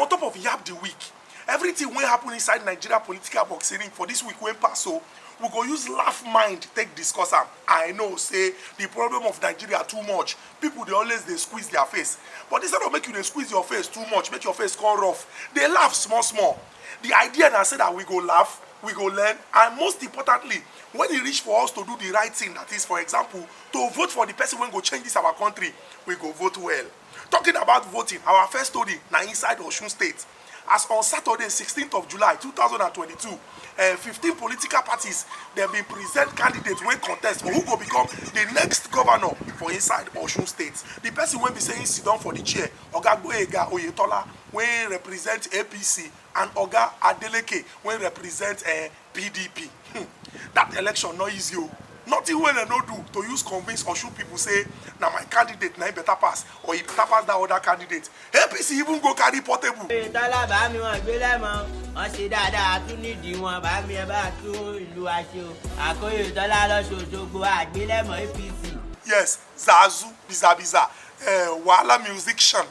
on top of YAB the week, everything wey happen inside Nigeria political boxing for this week wey pass, so we go use laugh mind take discuss am. I know say the problem of Nigeria too much. People dey always dey squeeze their face, but instead of make you dey squeeze your face too much, make your face come rough, dey laugh small small. The idea na say that we go laugh, we go learn, and most importantly, when e reach for us to do the right thing, that is, for example, to vote for the person wey go change this our country, we go vote well. Talking about voting, our first story na inside Osun State. As on Saturday 16th of July 2022, 15 political parties dem bin present candidates wey contest for who go become the next governor for inside Osun State. The person wey be saying sit down for the chair, Oga Oyetola, wey represent APC, and Oga Adeleke, wey represent PDP. That election no easy o. Nothing wey dem no do to use convince Osun people say na my candidate na him better pass, or he better pass that other candidate. APC even go carry portable. Tọ́lá bá mi wọn gbé lẹ́mọ̀, wọ́n ṣe dáadáa tún nídìí wọn, bá mi ẹ bá tún ìlú wa ṣe o. Àkóyè Tọ́lá lọ́sọ̀ọ́sọ̀gbọ̀ àgbélẹ̀mọ̀ APC. Yes, Zazu, Biza, Wahala musician.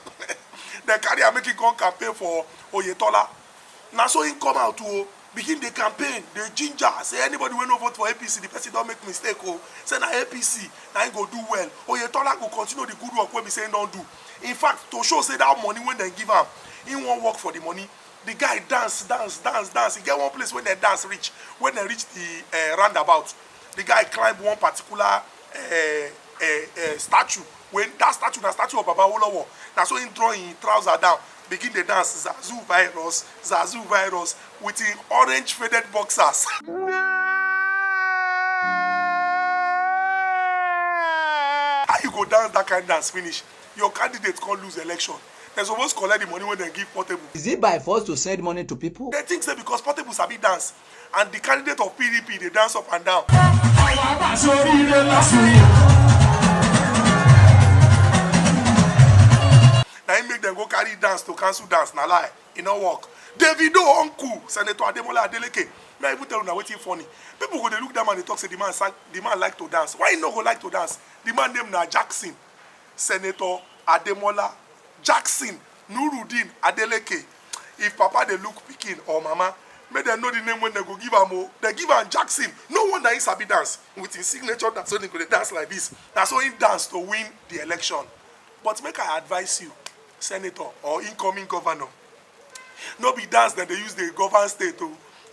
Dem carry am make him come campaign for Oyetola. Na so him come out to begin the campaign, the ginger, say anybody wey no vote for APC, the person don make mistake o. Say na APC, na him go do well. Oyetola go continue the good work wey be say him don do. In fact, to show say that money wey dem give am, him wan work for the money. The guy dance. He get one place when dem dance reach. When dem reach the roundabout, the guy climb one particular statue. When that statue na statue of Baba Olowo, na so him draw him trouser down, begin the dance Zazu virus with him orange faded boxers. How you go dance that kind of dance finish? Your candidate can't lose election. They're supposed to collect the money when they give Portable. Is it by force to send money to people? They think so because Portable sabi dance, and the candidate of PDP they dance up and down. Now he make them go carry dance to cancel dance. Now lie, it no work. Davido uncle, Senator Ademola Adeleke. May I even tell you now wetin funny. People go they look them and they talk say the man like to dance. Why he no go like to dance? The man name na Jackson. Senator Ademola Jackson Nuruddin Adeleke. If papa they look pikin or mama, may they know the name when they go give am o. They give am Jackson. No wonder he sabi dance with his signature. That's so they go dance like this. That's how he dance to win the election. But make I advise you, Senator or incoming governor, no be dance that they use the govern state o.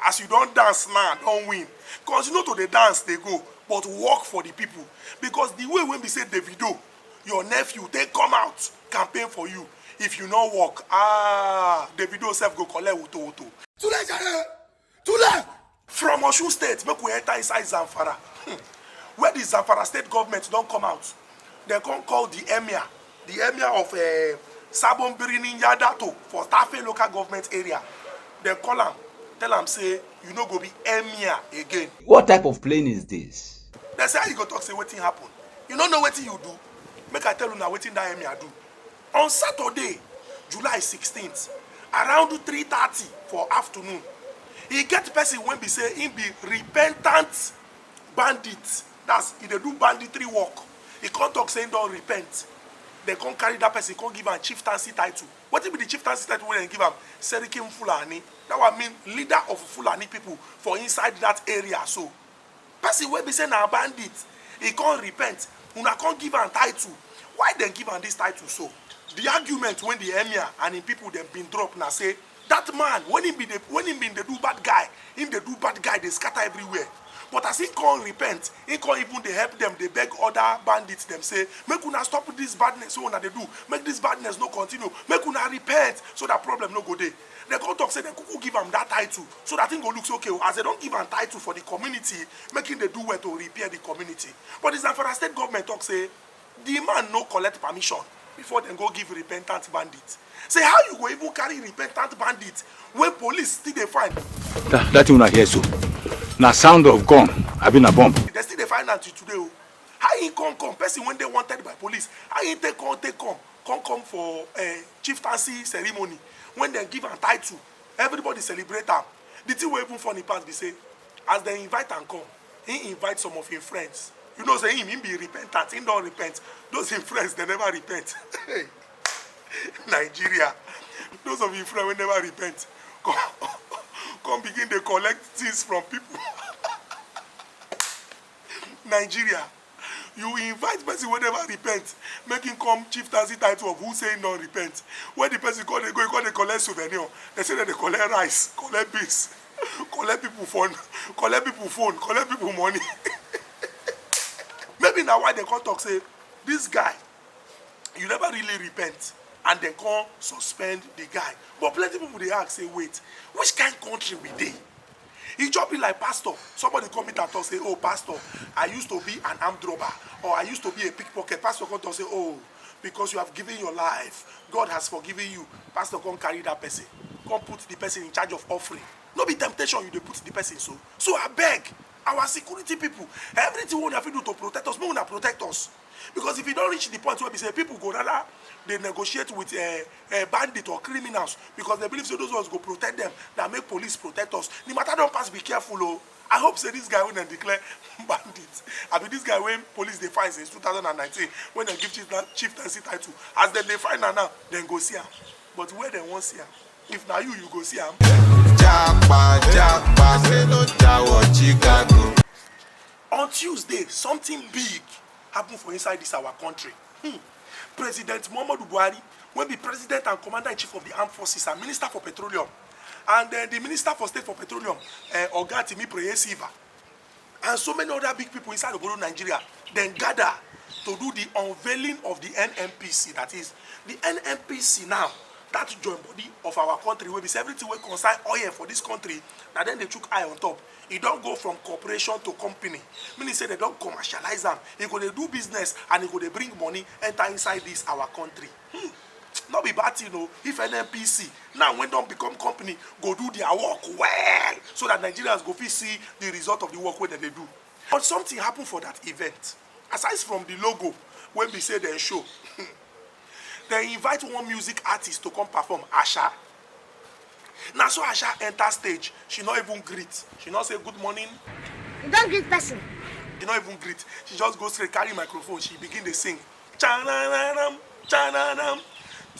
As you don't dance now, don't win. Because you know to the dance they go, but work for the people. Because the way when we say Davido, your nephew, they come out, campaign for you. If you not work, Davido self go collect uto. Too late. From Osun State, make we enter inside Zamfara. Where the Zamfara state government don't come out, they come call the emir of Sabon Birnin Yadato for Tafe local government area. They call him, tell him say you no go be emir again. What type of plane is this? They say how you go talk say wetin happen. You don't know wetin you do. Make I tell you now wetin that emir do. On Saturday, July 16th, around 3:30 for afternoon, he get person when be say him be repentant bandit. That's he dey do banditry work. He can't talk saying don't repent. They can't carry that person, can't give him chieftaincy title. What will be the chieftaincy title when they give him? Serikim Fulani. That would mean leader of Fulani people for inside that area. So, person when be saying a bandit, he can't repent. Una can't give him title. Why then give him this title so? The argument when the emir and the people them been dropped now say that man when he been the do bad guy, they scatter everywhere. But as he can't repent, he can't even they help them, they beg other bandits them say, make una stop this badness so una they do, make this badness no continue, make una repent so that problem no go there. They can't talk say they could give them that title so that thing go looks okay. As they don't give them title for the community, making they do well to repair the community. But the Zamfara state government talk say the man no collect permission before they go give repentant bandits. Say how you go even carry repentant bandits when police still they find? That thing una hear so. Na sound of gun, I been a bomb. They still they find out today. How he come person when they wanted by police? How he come for a chieftaincy ceremony when they give a title? Everybody celebrate them. The thing we even funny part be say, as they invite and come, he invite some of his friends. You know, say him be repentant, he don't repent. Those his friends, they never repent. Nigeria. Those of you friends will never repent. Come begin to collect things from people. Nigeria, you invite person will never repent, make him come chieftaincy title of who say no repent. When the person go, they collect souvenir. They say that they collect rice, collect beans, collect people phone, collect people money. Maybe now why they come talk say, this guy, you never really repent, and they come suspend the guy. But plenty people they ask say, wait, which kind of country we dey? He just be like pastor. Somebody come meet and talk say, oh pastor, I used to be an armed robber, or I used to be a pickpocket. Pastor come talk say, oh, because you have given your life, God has forgiven you. Pastor come carry that person, come put the person in charge of offering. No be temptation you dey put the person so. So I beg our security people, everything we have to do to protect us, we want to protect us. Because if you don't reach the point where we say people go rather they negotiate with a bandit or criminals because they believe so those ones go protect them, that make police protect us. The matter don't pass, be careful. Oh. I hope say this guy when they declare bandit. I mean this guy when police they find since 2019 when they give chieftaincy title. As they find her now, then go see him. But where they won't see him, if now you go see him. On Tuesday, something big happened for inside this our country. President Muhammadu Buhari, when be president and commander-in-chief of the armed forces and minister for petroleum, and the minister for state for petroleum, Oga Timi Preyesiva, and so many other big people inside of Nigeria, then gather to do the unveiling of the NNPC. That is, the NNPC now, that joint body of our country, where everything will concern oil for this country, and then they took eye on top. It don't go from corporation to company. Meaning say they don't commercialize them. It go they do business and it go they bring money enter inside this our country. Not be bad, you know. If NNPC now when don't become company, go do their work well, so that Nigerians go see the result of the work when they do. But something happened for that event. Aside from the logo, when we say they show, they invite one music artist to come perform, Asha. Now so Asha enter stage, she not even greet. She not say good morning. You don't greet person. She not even greet. She just goes straight, carry microphone. She begin to sing. Chananam, chananam.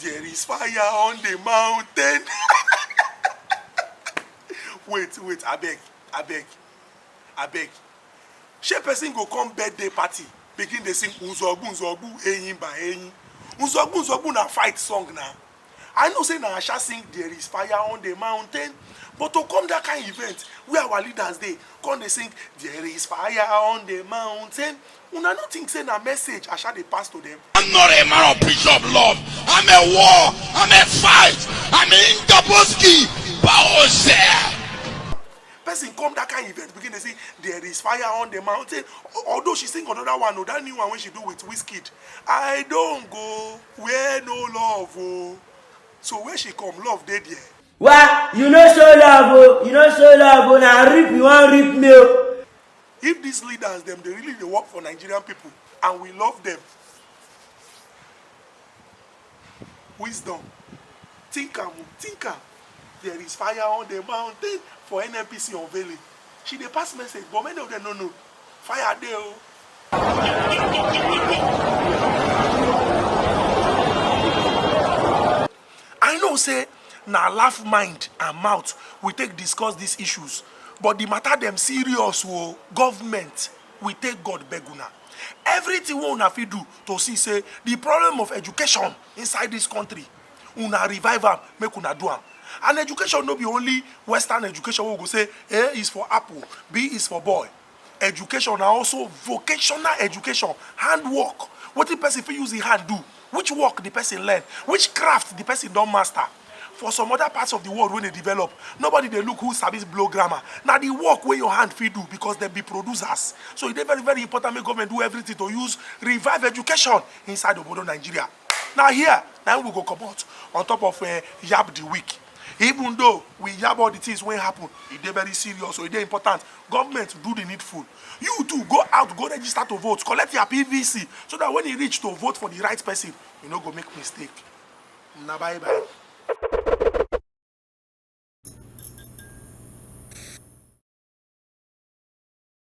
There is fire on the mountain. wait, I beg. She person go come birthday party, begin to sing Unzogu, Eyimba, Eyin. Unzogu na fight song now. I know say na Asha sing there is fire on the mountain, but to come that kind of event where our leaders dey come they sing there is fire on the mountain, una no think say na message Asha dey pass to them. I'm not a man of preach of love. I'm a war. I'm a fight. I'm an Indaboski. Person come that kind of event begin to say there is fire on the mountain. Although she sing another one, or that new one when she do with Wizkid. I don't go where no love. Oh. So where she come, love dead there. Why? You know so love, oh. You know so love, oh. Now rip you want rip me. Oh. If these leaders, them, they really they work for Nigerian people, and we love them. Wisdom. Think am. There is fire on the mountain for NNPC unveiling. She dey pass message, but many of them no know. Fire there. Oh. I know say na laugh mind and mouth we take discuss these issues, but the matter them serious. Oh, government we take God beg una. Everything we una fit do to see say the problem of education inside this country, una revive am, make una do am. And education no be only Western education. We go say A is for apple, B is for boy. Education na also vocational education, handwork. What the person fit use the hand do? Which work the person learn? Which craft the person don't master? For some other parts of the world when they develop, nobody they look who service blow grammar. Now the work where your hand fit do because they be producers. So it's very, very important make government do everything to use revive education inside of Nigeria. Now here, now we go come out on top of YAB the week. Even though we yab all the things when happen, it's very serious, so it's important. Government do the needful. You too, go out, go register to vote, collect your PVC, so that when you reach to vote for the right person, you no go make mistake. Bye bye.